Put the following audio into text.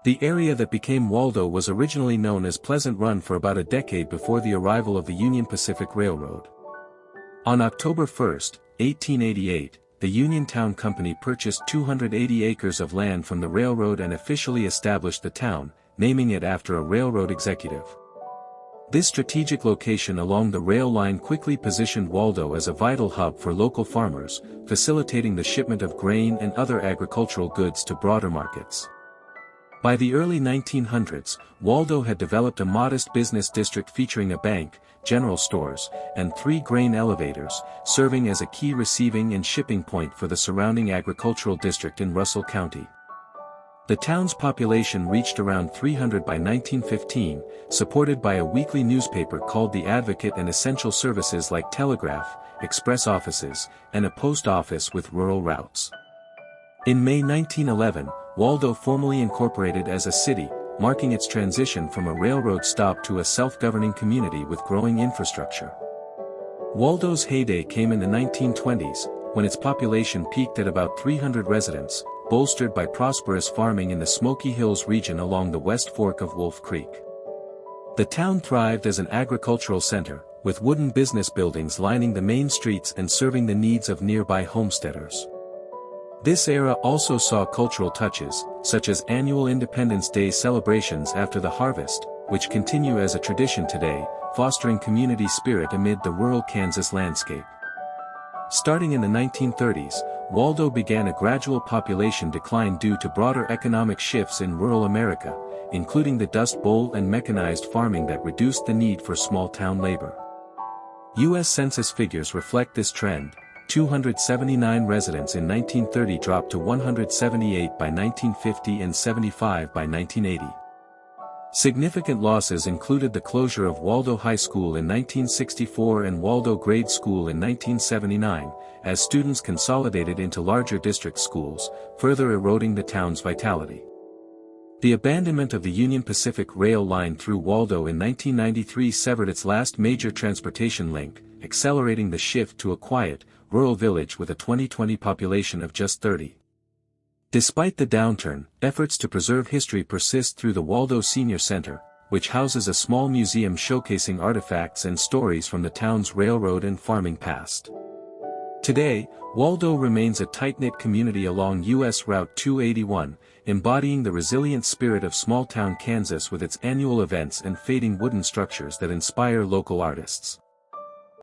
The area that became Waldo was originally known as Pleasant Run for about a decade before the arrival of the Union Pacific Railroad. On October 1, 1888, the Uniontown Company purchased 280 acres of land from the railroad and officially established the town, naming it after a railroad executive. This strategic location along the rail line quickly positioned Waldo as a vital hub for local farmers, facilitating the shipment of grain and other agricultural goods to broader markets. By the early 1900s, Waldo had developed a modest business district featuring a bank, general stores, and 3 grain elevators, serving as a key receiving and shipping point for the surrounding agricultural district in Russell County. The town's population reached around 300 by 1915, supported by a weekly newspaper called The Advocate and essential services like telegraph, express offices, and a post office with rural routes. In May 1911, Waldo formally incorporated as a city, marking its transition from a railroad stop to a self-governing community with growing infrastructure. Waldo's heyday came in the 1920s, when its population peaked at about 300 residents, bolstered by prosperous farming in the Smoky Hills region along the West Fork of Wolf Creek. The town thrived as an agricultural center, with wooden business buildings lining the main streets and serving the needs of nearby homesteaders. This era also saw cultural touches, such as annual Independence Day celebrations after the harvest, which continue as a tradition today, fostering community spirit amid the rural Kansas landscape. Starting in the 1930s, Waldo began a gradual population decline due to broader economic shifts in rural America, including the Dust Bowl and mechanized farming that reduced the need for small-town labor. U.S. Census figures reflect this trend. 279 residents in 1930 dropped to 178 by 1950 and 75 by 1980. Significant losses included the closure of Waldo High School in 1964 and Waldo Grade School in 1979, as students consolidated into larger district schools, further eroding the town's vitality. The abandonment of the Union Pacific Rail line through Waldo in 1993 severed its last major transportation link, accelerating the shift to a quiet, rural village with a 2020 population of just 30. Despite the downturn, efforts to preserve history persist through the Waldo Senior Center, which houses a small museum showcasing artifacts and stories from the town's railroad and farming past. Today, Waldo remains a tight-knit community along U.S. Route 281, embodying the resilient spirit of small-town Kansas with its annual events and fading wooden structures that inspire local artists.